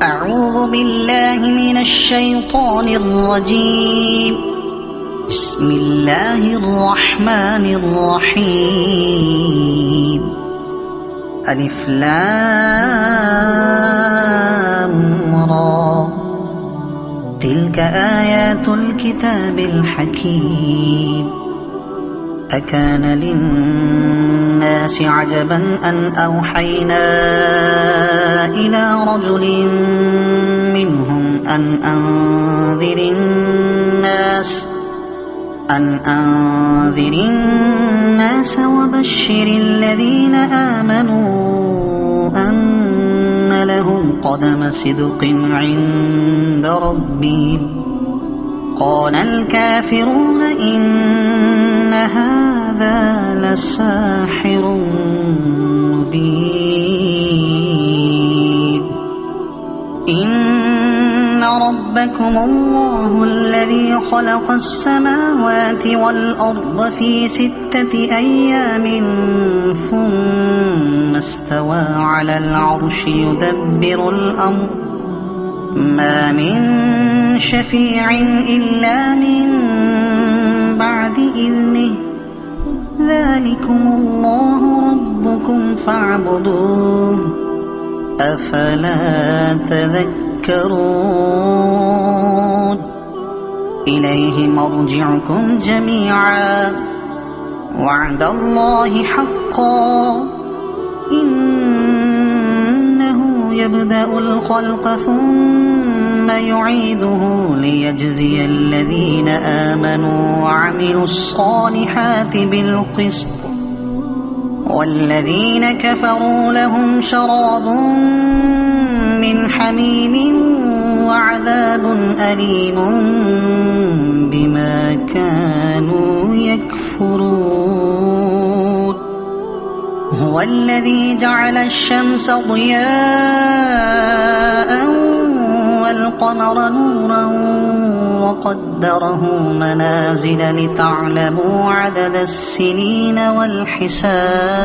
أعوذ بالله من الشيطان الرجيم. بسم الله الرحمن الرحيم. ألف لام را. تلك آيات الكتاب الحكيم. أكان للناس عجبا أن أوحينا إلى رجل منهم أن أنذر الناس وبشر الذين آمنوا أن لهم قدم صدق عند ربهم. قال الكافرون إن هذا لساحر مبين. إن ربكم الله الذي خلق السماوات والأرض في 6 أيام ثم استوى على العرش يدبر الأمر. ما من شفيع إلا من بعد إذنه. ذلكم الله ربكم فاعبدوه. أفلا تذكرون. إليه مرجعكم جميعا وعد الله حقا. إنه يبدأ الخلق ثم يعيده ليجزي الذين آمنوا وعملوا الصالحات بالقسط. والذين كفروا لهم شراب من حميم وعذاب أليم بما كانوا يكفرون. هو الذي جعل الشمس ضياء والقمر نورا وقدره منازل لتعلموا عدد السنين والحساب.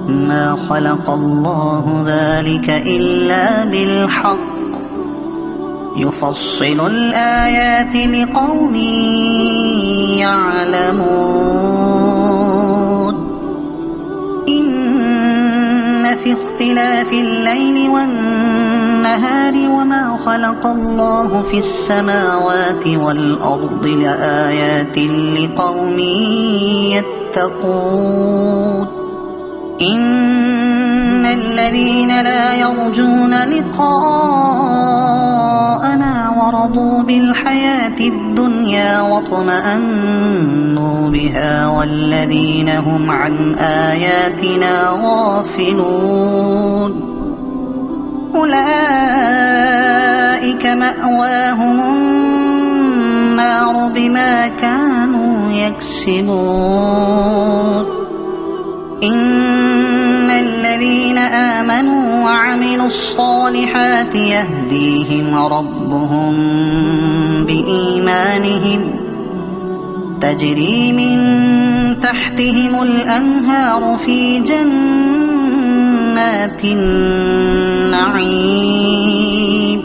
ما خلق الله ذلك إلا بالحق. يفصل الآيات لقوم يعلمون. إن في اختلاف الليل والنهار وما خلق الله في السماوات والأرض لآيات لقوم يتقون. إن الذين لا يرجون لقاءنا ورضوا بالحياة الدنيا واطمأنوا بها والذين هم عن آياتنا غافلون أولئك مأواهم النار بما كانوا يكسبون. إن الذين آمنوا وعملوا الصالحات يهديهم ربهم بإيمانهم. تجري من تحتهم الأنهار في جنات النعيم.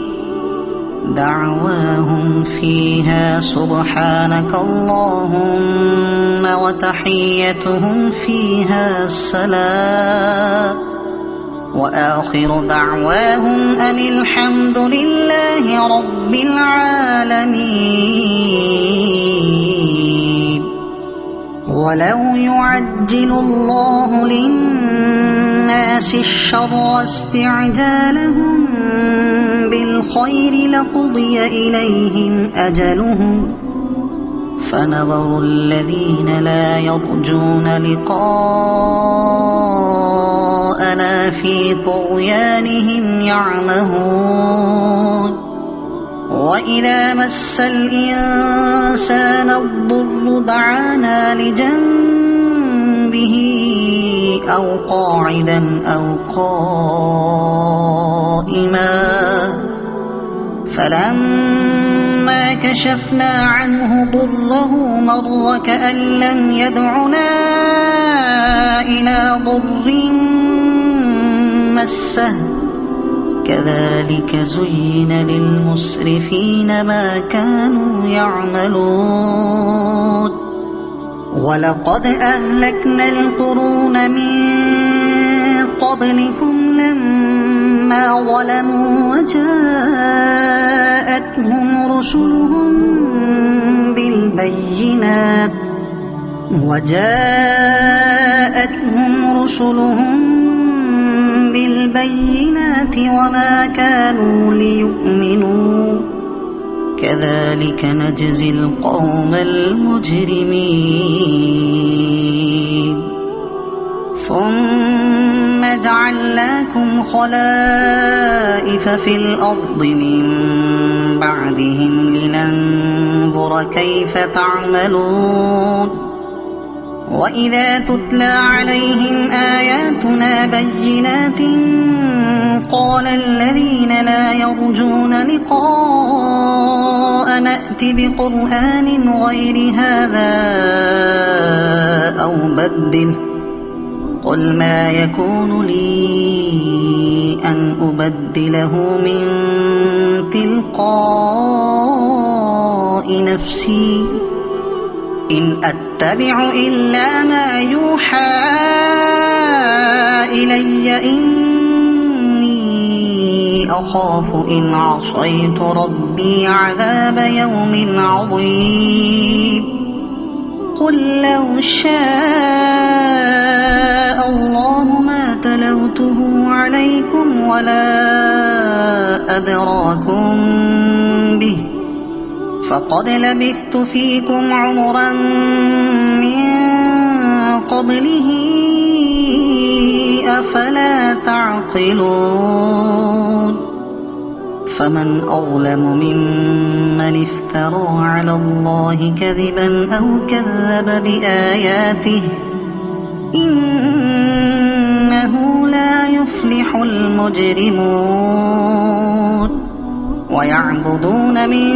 دعواهم فيها سبحانك اللهم وتحيتهم فيها سلام. وآخر دعواهم أن الحمد لله رب العالمين. ولو يعجل الله للناس الشر استعجالهم بالخير لقضي إليهم أجلهم. فنظر الذين لا يرجون لقاءنا في طغيانهم يعمهون. وإذا مس الإنسان الضر دعانا لجنبه أو قاعدا أو قائما. فلما كشفنا عنه ضره مر كأن لم يدعنا إلى ضر مسه كذلك زين للمسرفين ما كانوا يعملون ولقد أهلكنا القرون من قبلكم لما ظلموا وجاءتهم رسلهم بالبينات وما كانوا ليؤمنوا كذلك نجزي القوم المجرمين ثم جعلناكم خلائف في الأرض من بعدهم لننظر كيف تعملون وإذا تتلى عليهم آياتنا بينات قال الذين لا يرجون لقاء نأت بقرآن غير هذا أو بدله قل ما يكون لي أن أبدله من تلقاء نفسي إن أتبع إلا ما يوحى إلي إني أخاف إن عصيت ربي عذاب يوم عظيم قل لو شاء الله ما تلوته عليكم ولا أدراكم به فقد لبثت فيكم عمرا من قبله أفلا تعقلون فمن أظلم ممن افترى على الله كذبا أو كذب بآياته إنه لا يفلح المجرمون ويعبدون من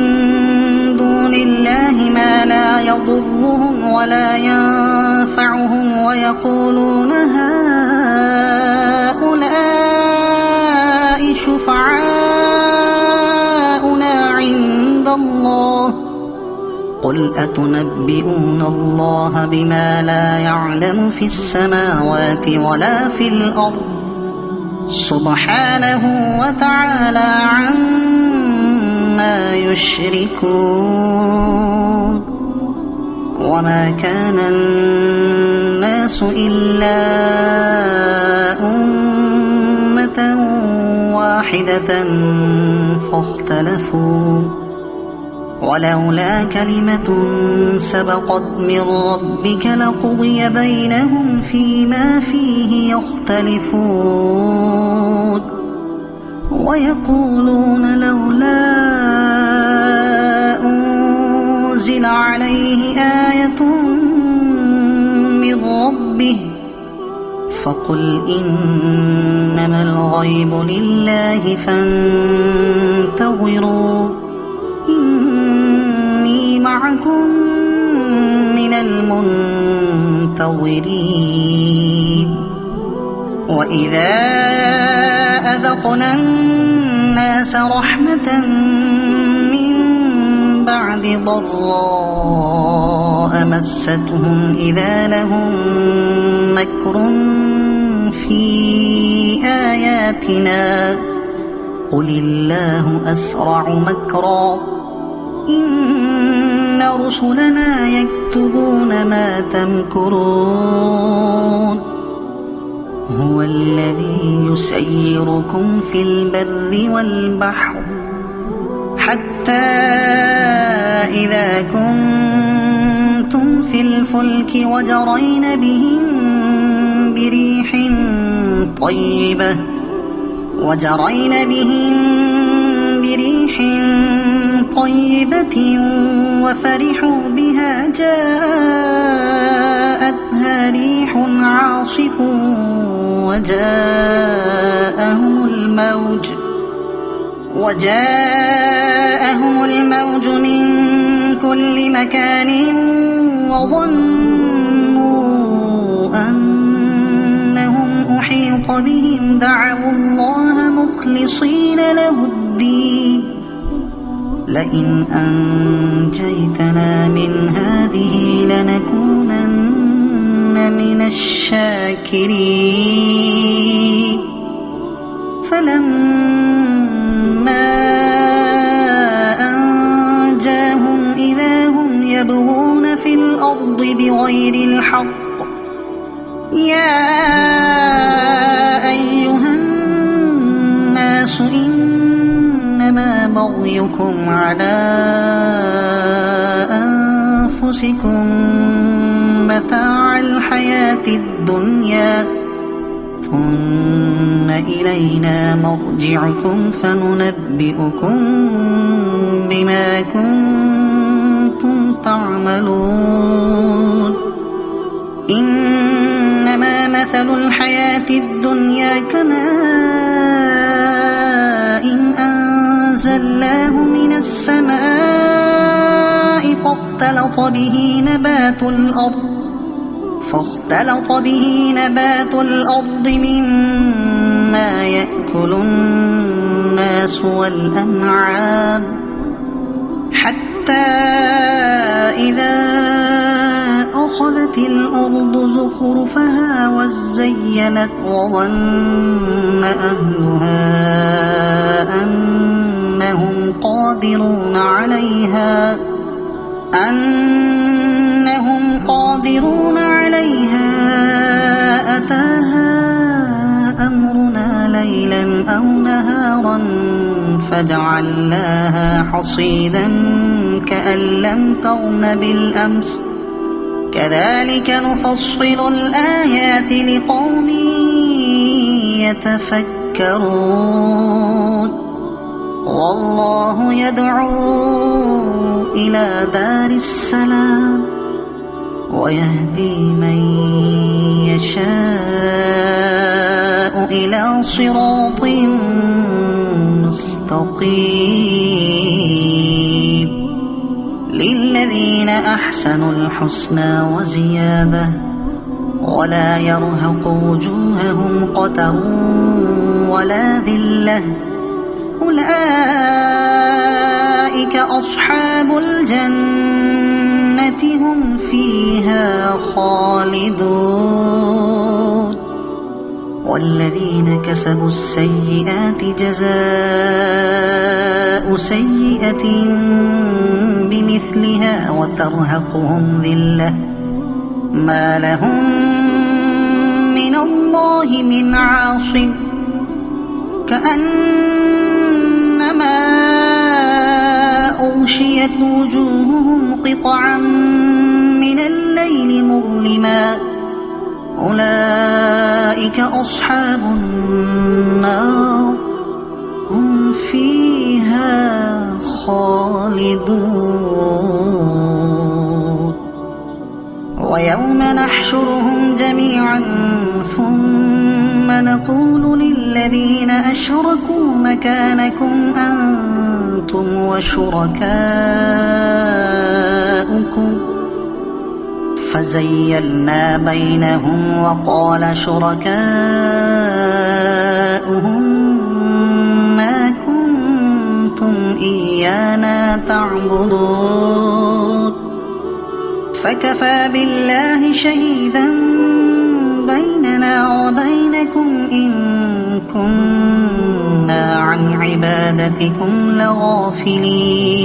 دون الله ما لا يضرهم ولا ينفعهم ويقولون هؤلاء شفعاؤنا عند الله قل أتنبئون الله بما لا يعلم في السماوات ولا في الأرض سبحانه وتعالى عما يشركون وما كان الناس إلا أمة واحدة فاختلفوا ولولا كلمة سبقت من ربك لقضي بينهم فيما فيه يختلفون ويقولون لولا أنزل عليه آية من ربه فقل إنما الغيب لله فانتظروا إني معكم من المنتظرين وإذا أذقنا الناس رحمة من بعد ضراء مستهم إذا لهم مكر في آياتنا قل الله أسرع مكرا إن رسلنا يكتبون ما تمكرون هو الذي يسيركم في البر والبحر حتى إذا كنتم في الفلك وجرين بهم بريح طيبة وفرحوا بها جاءتها ريح عاصف وجاءهم الموج من كل مكان وظنوا أنهم أحيط بهم دعوا الله مخلصين له الدين لئن أنجيتنا من هذه لنكونن من الشاكرين فلما أنجاهم إذا هم يبغون في الأرض بغير الحق يا أيها الناس إنما بغيكم على أنفسكم متاع الحياة الدنيا ثم إلينا مرجعكم فننبئكم بما كنتم تعملون إنما مثل الحياة الدنيا كماء أنزلناه من السماء فاختلط به نبات الأرض مما يأكل الناس والأنعام حتى إذا أخذت الأرض زخرفها وزينت وظن أهلها أنهم قادرون عليها أتاها أمرنا ليلا أو نهارا فجعلناها حصيدا كأن لم تغن بالأمس كذلك نفصل الآيات لقوم يتفكرون والله يدعو إلى دار السلام ويهدي من يشاء إلى صراط مستقيم للذين أحسنوا الحسنى وزيادة ولا يرهق وجوههم قتر ولا ذلة أولئك أصحاب الجنة هم فيها خالدون والذين كسبوا السيئات جزاء سيئة بمثلها وترهقهم ذلة ما لهم من الله من عاصم كأنما أغشيت وجوههم قطعا من الليل مظلما أولئك أصحاب النار هم فيها خالدون ويوم نحشرهم جميعا ثم نقول للذين أشركوا مكانكم أنتم وشركاؤكم فزيلنا بينهم وقال شركاؤهم ما كنتم إيانا تعبدون فكفى بالله شهيدا بيننا وبينكم إن كنا عن عبادتكم لغافلين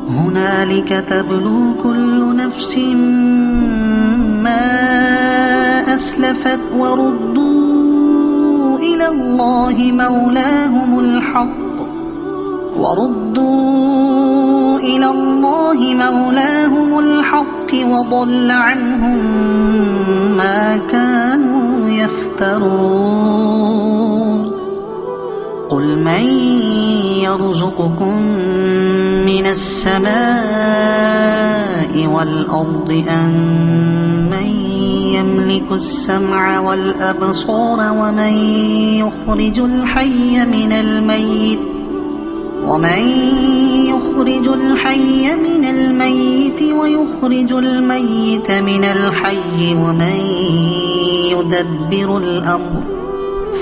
هنالك تبلو كل نفس ما أسلفت وردوا إلى الله مولاهم الحق وضل عنهم ما كانوا يفترون قل من يرزقكم من السماء والأرض أم من يملك السمع والأبصار ومن يخرج الحي من الميت ويخرج الميت من الحي ومن يدبر الأمر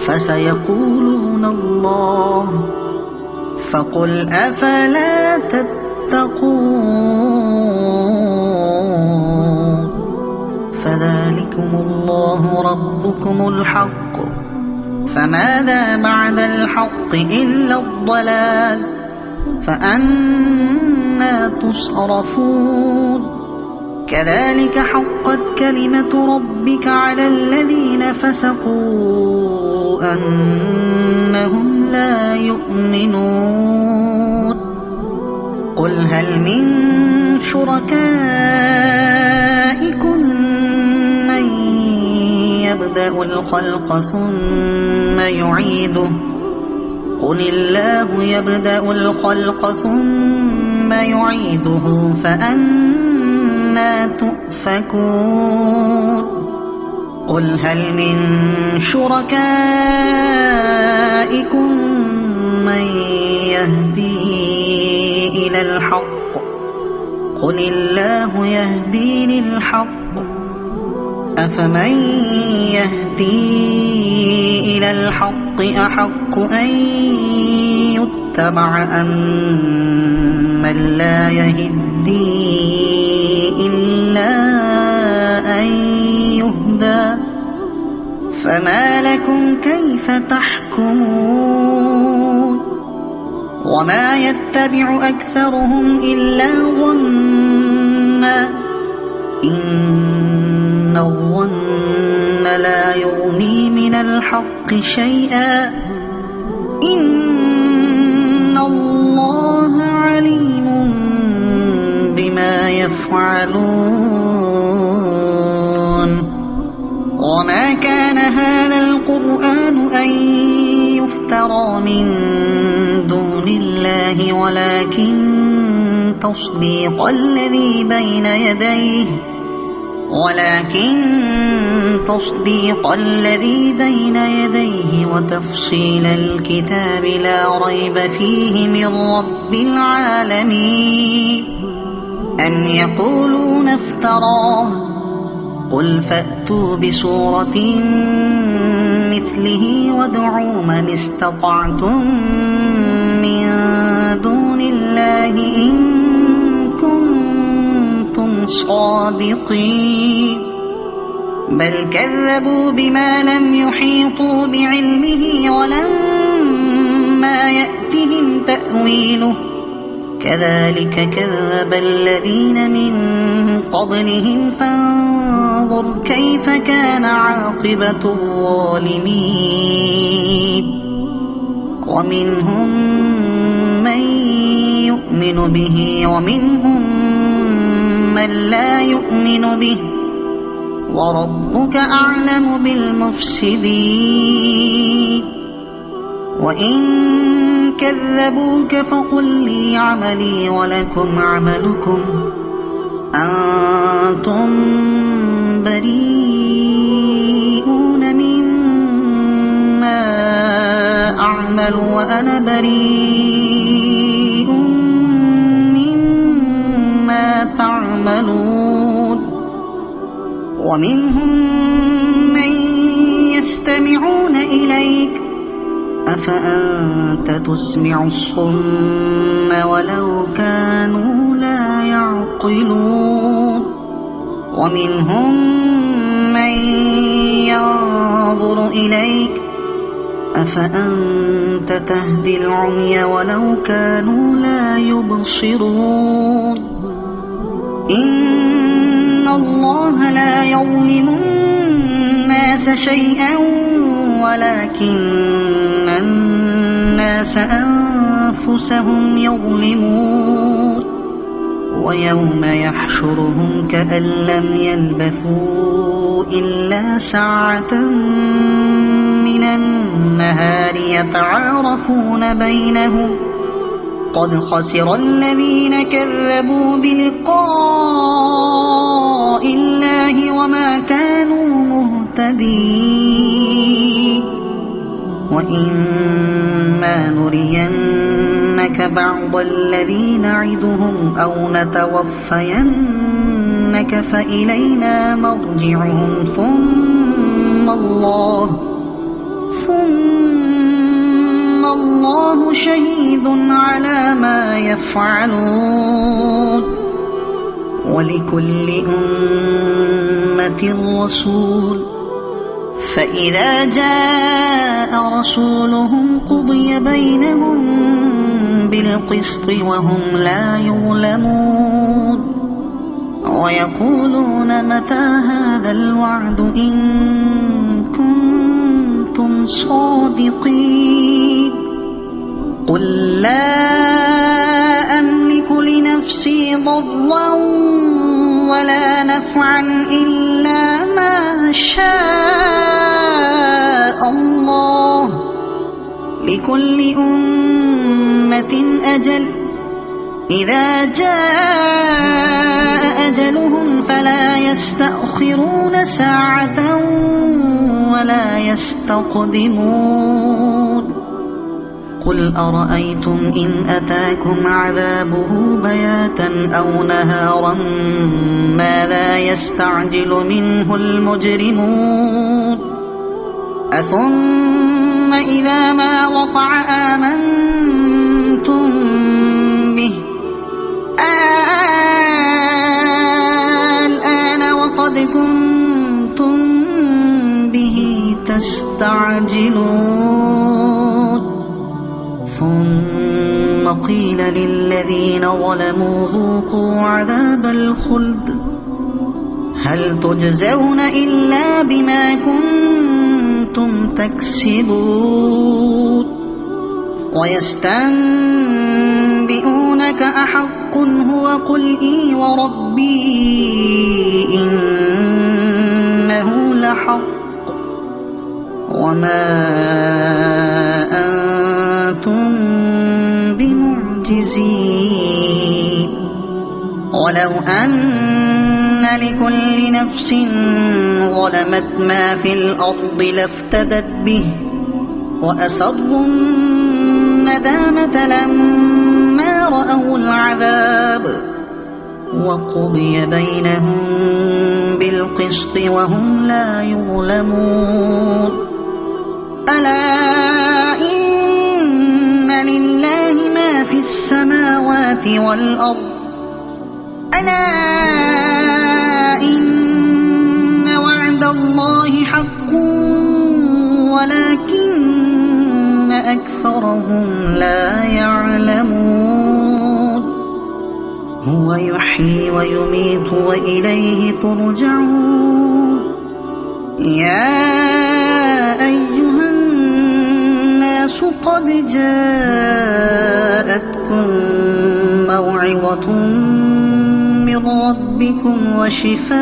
فسيقولون الله فقل أفلا تتقون فذلكم الله ربكم الحق فماذا بعد الحق إلا الضلال فأنى تصرفون كذلك حقت كلمة ربك على الذين فسقوا أنهم لا يؤمنون قل هل من شركائكم من يبدأ الخلق ثم يعيده قل الله يبدأ الخلق ثم يعيده فأنى تؤفكون قل هل من شركائكم من يهدي إلى الحق قل الله يهدي للحق أفمن يهدي إلى الحق أحق أن يتبع أم من لا يهدي إلا أن يهدى فما لكم كيف تحكمون وما يتبع أكثرهم إلا ظنا إن الظن لا يغني من الحق شيئا إن الله عليم بما يفعلون وما كان هذا القرآن أن يفترى من دون الله ولكن تصديق الذي بين يديه وتفصيل الكتاب لا ريب فيه من رب العالمين أم يقولون افتراه قل فأتوا بسورة مثله وادعوا من استطعتم من دون الله إن كنتم صادقين بل كذبوا بما لم يحيطوا بعلمه ولما يأتهم تأويله كذلك كذب الذين من قبلهم فانظر كيف كان عاقبة الظالمين ومنهم من يؤمن به ومنهم من لا يؤمن به وربك أعلم بالمفسدين وإن كذبوك فقل لي عملي ولكم عملكم أنتم بريئون مما أعمل وأنا بريء مما تعملون ومنهم من يستمعون إليك أفأنت تسمع الصم ولو كانوا لا يعقلون ومنهم من ينظر إليك أفأنت تهدي العمي ولو كانوا لا يبصرون إن الله لا يظلم الناس شيئا ولكن الناس أنفسهم يظلمون ويوم يحشرهم كأن لم يلبثوا إلا ساعة من النهار يتعارفون بينهم قد خسر الذين كذبوا بلقاء الله وما كانوا مهتدين وإما نرينك بعض الذي نعدهم أو نتوفينك فإلينا مرجعهم ثم شهيد على ما يفعلون ولكل أمة رسول فإذا جاء رسولهم قضي بينهم بالقسط وهم لا يظلمون ويقولون متى هذا الوعد إن كنتم صادقين قل لا أملك لنفسي ضرا ولا نفعا إلا ما شاء الله لكل أمة أجل إذا جاء أجلهم فلا يستأخرون ساعة ولا يستقدمون قل أرأيتم إن أتاكم عذابه بياتا أو نهارا ماذا يستعجل منه المجرمون أثم إذا ما وقع آمنتم به الآن وقد كنتم به تستعجلون ثم قيل للذين ظلموا ذوقوا عذاب الخلد هل تجزون إلا بما كنتم تكسبون ويستنبئونك أحق هو قل إي وربي إنه لحق وما أنتم بمعجزين ولو أن لكل نفس ظلمت ما في الأرض لافتدت به وأسروا الندامة لما رأوا العذاب وقضي بينهم بالقسط وهم لا يظلمون ألا إن لله ما في السماوات والأرض ألا إن وعد الله حق ولكن أكثرهم لا يعلمون هو يحيي ويميت وإليه ترجعون يا أيها الناس قد جاءتكم موعظة من ربكم وشفاء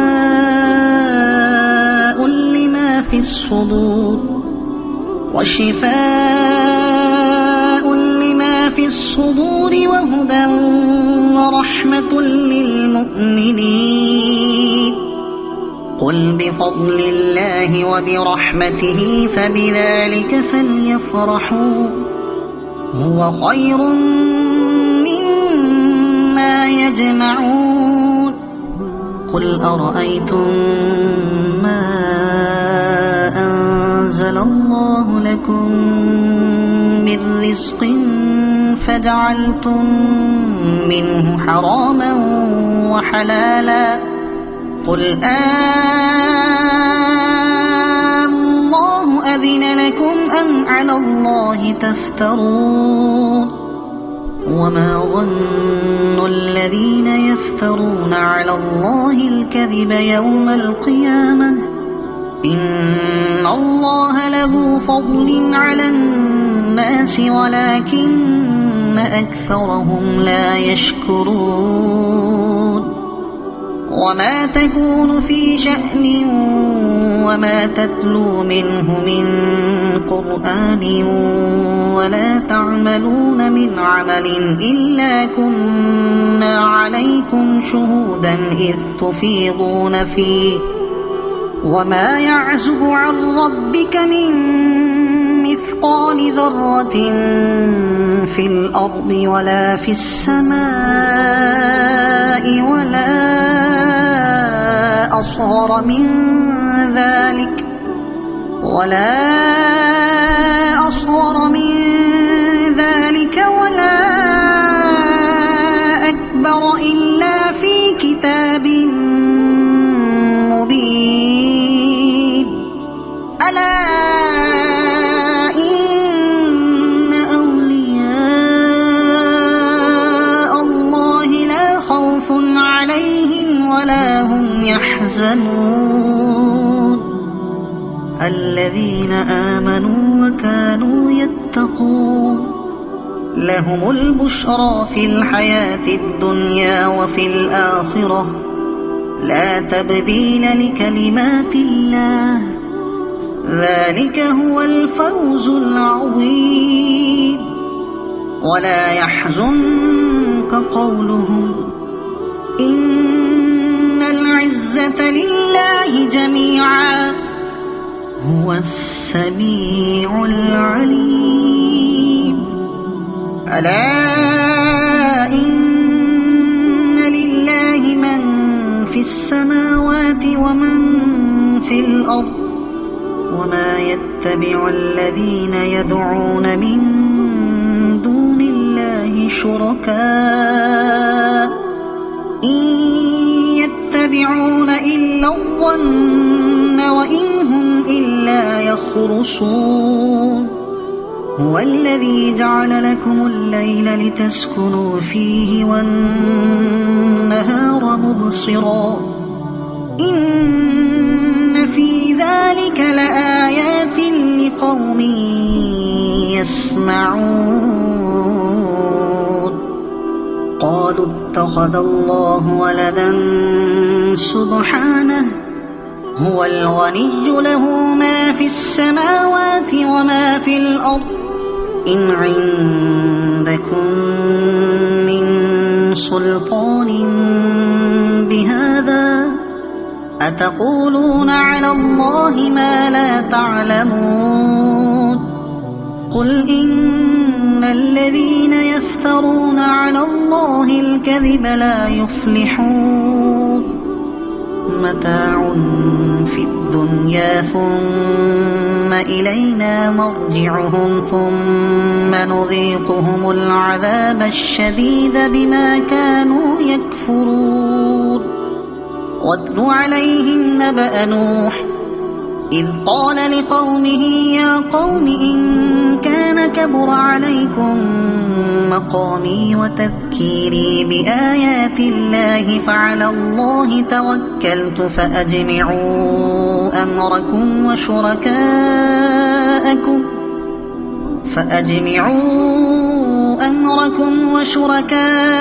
لما في الصدور وهدى ورحمة للمؤمنين قل بفضل الله وبرحمته فبذلك فليفرحوا هو خير مما يجمعون قل أرأيتم ما أنزل الله لكم من رزق فجعلتم منه حراما وحلالا قل الله أذن لكم أم على الله تفترون وما ظن الذين يفترون على الله الكذب يوم القيامة إن الله لذو فضل على الناس ولكن أكثرهم لا يشكرون وما تكون في شأن وما تتلو منه من قرآن ولا تعملون من عمل إلا كنا عليكم شهودا إذ تفيضون فيه وما يعزب عن ربك من مثقال ذرة في الأرض ولا في السماء ولا أصغر من ذلك ألا إن أولياء الله لا خوف عليهم ولا هم يحزنون الذين آمنوا وكانوا يتقون لهم البشرى في الحياة الدنيا وفي الآخرة لا تبديل لكلمات الله ذلك هو الفوز العظيم ولا يحزنك قولهم إن العزة لله جميعا هو السميع العليم ألا إن لله من في السماوات ومن في الأرض وما يتبع الذين يدعون من دون الله شركاء إن يتبعون إلا الظن وإن هم إلا يخرصون هو الذي جعل لكم الليل لتسكنوا فيه والنهار مبصرا إن في ذلك لآيات لقوم يسمعون قالوا اتخذ الله ولدا سبحانه هو الغني له ما في السماوات وما في الأرض إن عندكم من سلطان بهذا أتقولون على الله ما لا تعلمون قل إن الذين يفترون على الله الكذب لا يفلحون متاع في الدنيا ثم إلينا مرجعهم ثم نذيقهم العذاب الشديد بما كانوا يكفرون واتل عليهم نبأ نوح إذ قال لقومه يا قوم إن كان كبر عليكم مقامي وتذكيري بآيات الله فعلى الله توكلت فأجمعوا أمركم وشركاءكم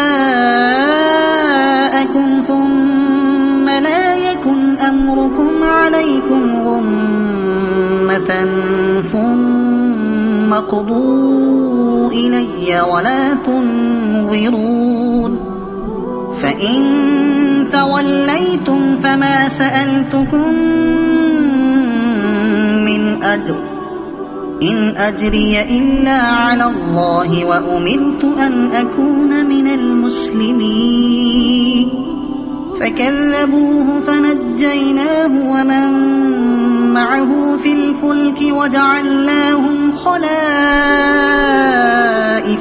ثم لا يكن أمركم عليكم غمة ثم قضوا إلي ولا تنظرون فإن توليتم فما سألتكم من أجر إن أجري إلا على الله وأمرت أن أكون من المسلمين فكذبوه فنجيناه ومن معه في الفلك وجعلناهم خلائف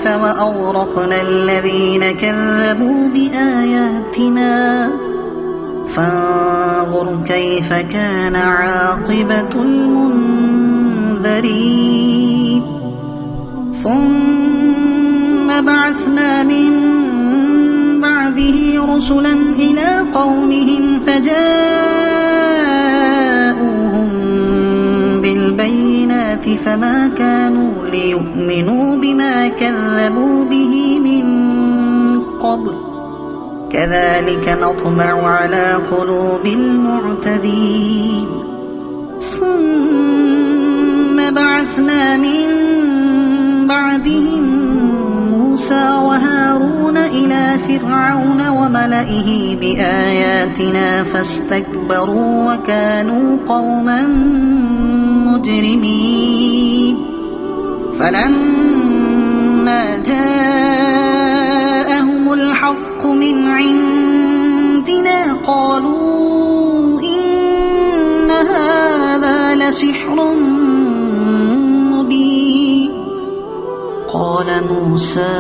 وأغرقنا الذين كذبوا بآياتنا فانظر كيف كان عاقبة المنذرين ثم بعثنا من بعده رسلا إلى قومهم فجاءوهم بالبينات فما كانوا ليؤمنوا بما كذبوا به من قبل كذلك نطبع على قلوب المعتدين ثم بعثنا من بعدهم موسى وهارون إلى فرعون وملئه بآياتنا فاستكبروا وكانوا قوما مجرمين فلما جاءهم الحق من عندنا قالوا إن هذا لسحر مبين قال موسى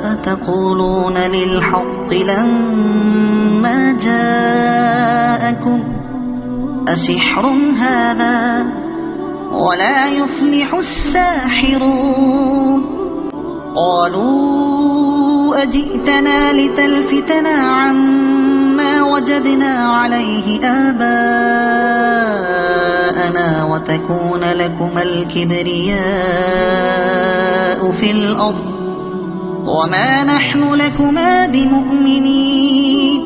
أتقولون للحق لما جاءكم أسحر هذا ولا يفلح الساحرون قالوا أجئتنا لتلفتنا عما وجدنا عليه آباءنا وتكون لكما الكبرياء في الأرض وما نحن لكما بمؤمنين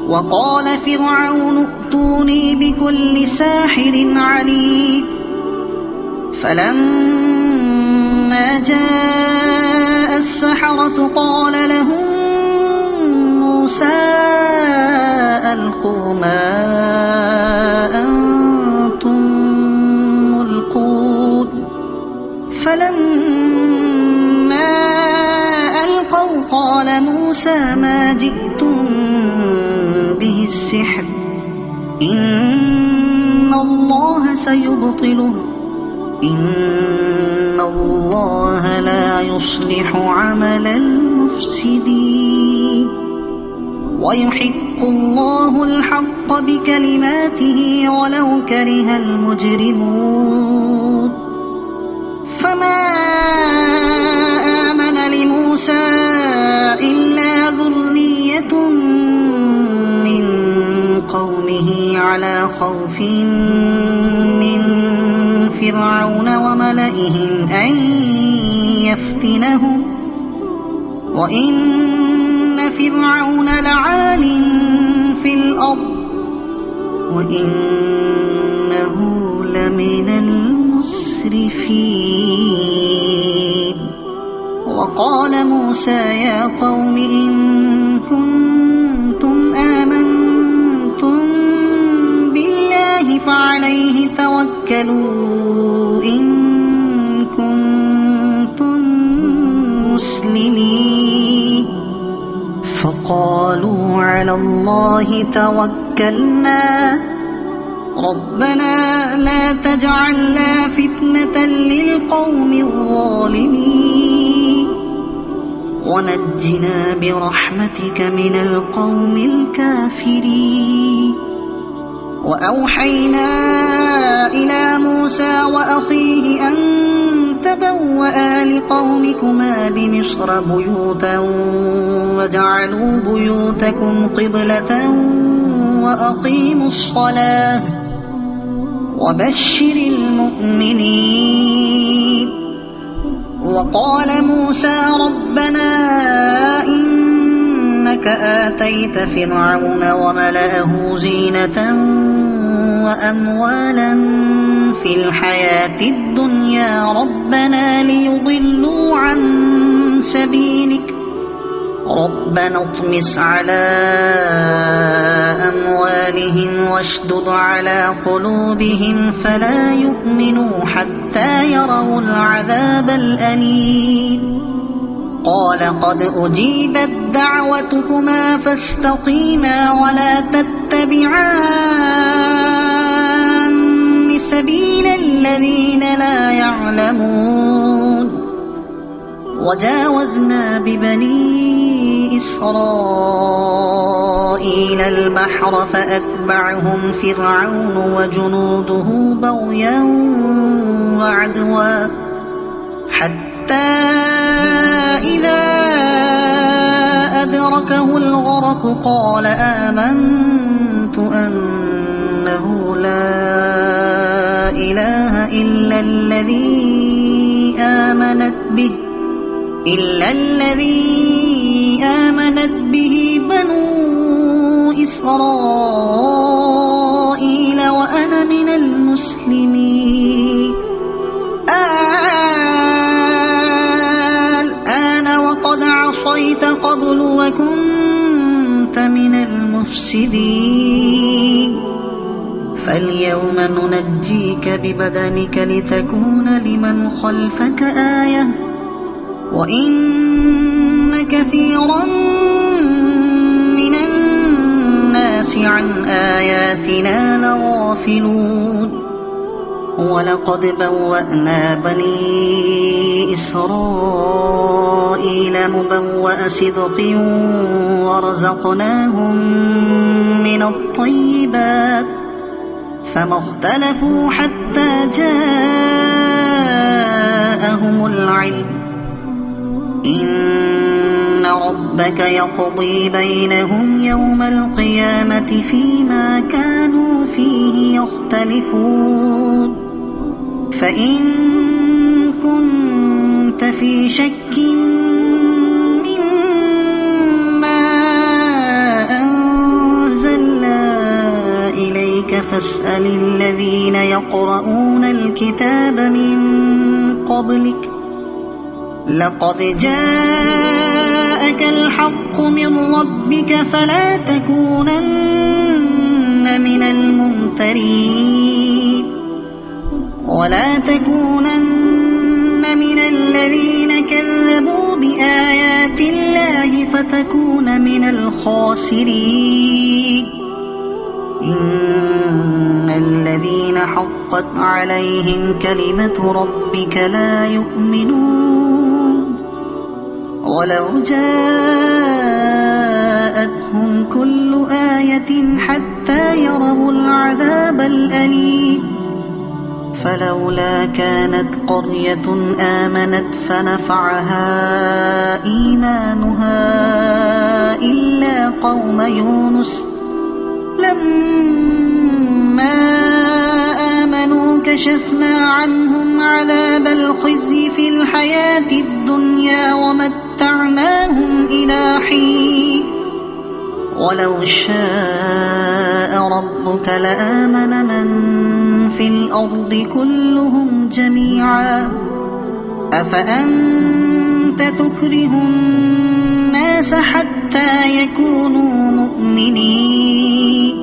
وقال فرعون ائتوني بكل ساحر عليم فلما جاء السحرة قال لهم موسى ألقوا ما أنتم ملقون فلما ألقوا قال موسى ما جئتم به السحر إن الله سيبطله إن الله لا يصلح عمل المفسدين ويحق الله الحق بكلماته ولو كره المجرمون فما آمن لموسى إلا ذرية من قومه على خوف من فرعون وملئهم أن يفتنهم وإن فرعون لعال في الأرض وإنه لمن المسرفين وقال موسى يا قوم إن كنتم آمنتم بالله فعليه توكلوا إن كنتم مسلمين فقالوا على الله توكلنا ربنا لا تجعلنا فتنة للقوم الظالمين ونجنا برحمتك من القوم الكافرين وأوحينا إلى موسى وأخيه أن تبوأ لقومكما بمصر بيوتا وجعلوا بيوتكم قبلة وأقيموا الصلاة وبشر المؤمنين وقال موسى ربنا إنك آتيت فرعون وملأه زينة وأموالا في الحياة الدنيا ربنا ليضلوا عن سبيلك ربنا اطمس على أموالهم واشدد على قلوبهم فلا يؤمنوا حتى يروا العذاب الأليم قال قد أجيبت دعوتكما فاستقيما ولا تتبعان سبيل الذين لا يعلمون وجاوزنا ببني إسرائيل البحر فأتبعهم فرعون وجنوده بغيا وعدوا حتى إذا أدركه الغرق قال آمنت أنه لا إله إلا الذي آمنت به بنو إسرائيل وأنا من المسلمين الآن وقد عصيت قبل وكنت من المفسدين فاليوم ننجيك ببدنك لتكون لمن خلفك آية وإن كثيرا من الناس عن آياتنا لغافلون ولقد بوأنا بني إسرائيل مبوأ صدق ورزقناهم من الطيبات فما اختلفوا حتى جاءهم العلم إن ربك يقضي بينهم يوم القيامة فيما كانوا فيه يختلفون فإن كنت في شك مما أنزلنا إليك فاسأل الذين يقرؤون الكتاب من قبلك لقد جاءك الحق من ربك فلا تكونن من الممترين ولا تكونن من الذين كذبوا بآيات الله فتكون من الخاسرين إن الذين حقت عليهم كلمة ربك لا يؤمنون ولو جاءتهم كل آية حتى يروا العذاب الأليم فلولا كانت قرية آمنت فنفعها إيمانها إلا قوم يونس لما آمنوا كشفنا عنهم عذاب الخزي في الحياة الدنيا ومتعناهم إلى حين ولو شاء ربك لآمن من في الأرض كلهم جميعا أفأنت تكره الناس حتى يكونوا مؤمنين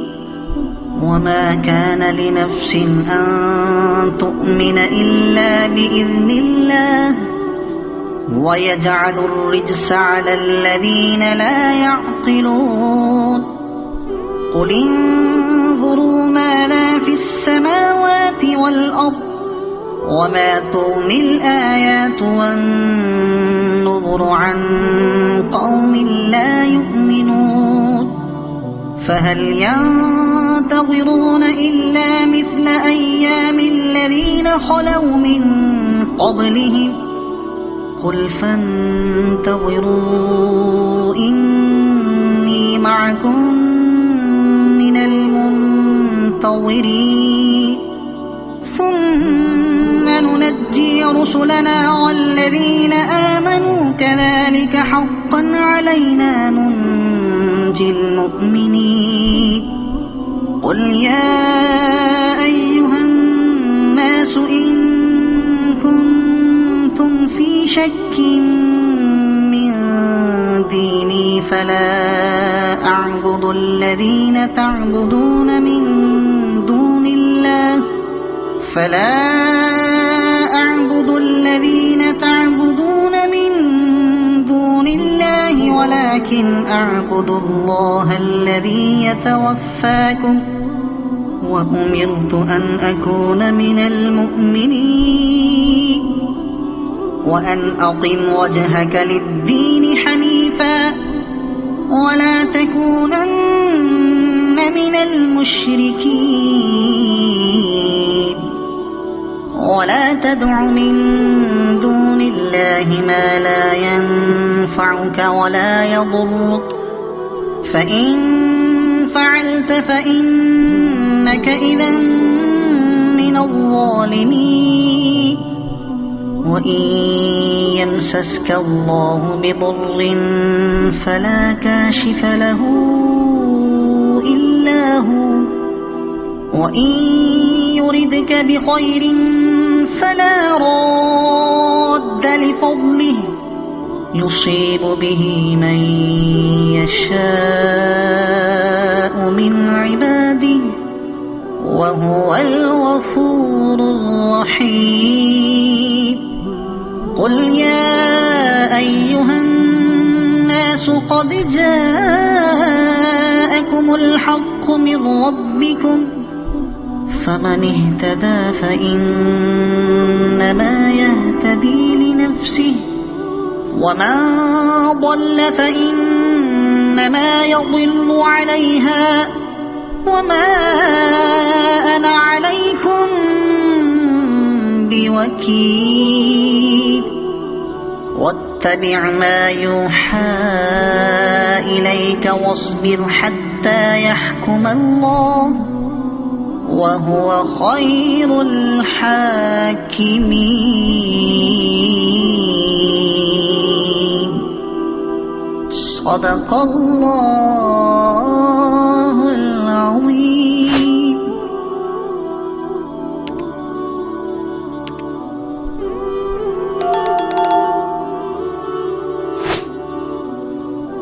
وما كان لنفس أن تؤمن إلا بإذن الله ويجعل الرجس على الذين لا يعقلون قل انظروا ماذا في السماوات والأرض وما تغني الآيات والنذر عن قوم لا يؤمنون فهل ينتظرون إلا مثل أيام الذين خلوا من قبلهم قل فانتظروا إني معكم من المنتظرين ثم ننجي رسلنا والذين آمنوا كذلك حقا علينا ننجي المؤمنين قل يا أيها الناس إن كنتم في شك من ديني فلا أعبد الذين تعبدون من دون الله ولكن أعبد الله الذي يتوفاكم وأمرت أن أكون من المؤمنين وأن أقم وجهك للدين حنيفا ولا تكونن من المشركين ولا تدع من دون الله ما لا ينفعك ولا يضرك فإن فعلت فإنك إذا من الظالمين وإن يمسسك الله بضر فلا كاشف له إلا هو وإن يردك بخير فلا راد لفضله يصيب به من يشاء من عباده وهو الغفور الرحيم قل يا أيها الناس قد جاءكم الحق من ربكم فمن اهتدى فإنما يهتدي لنفسه ومن ضل فإنما يضل عليها وما أنا وكيل واتبع ما يوحى إليك واصبر حتى يحكم الله وهو خير الحاكمين. صدق الله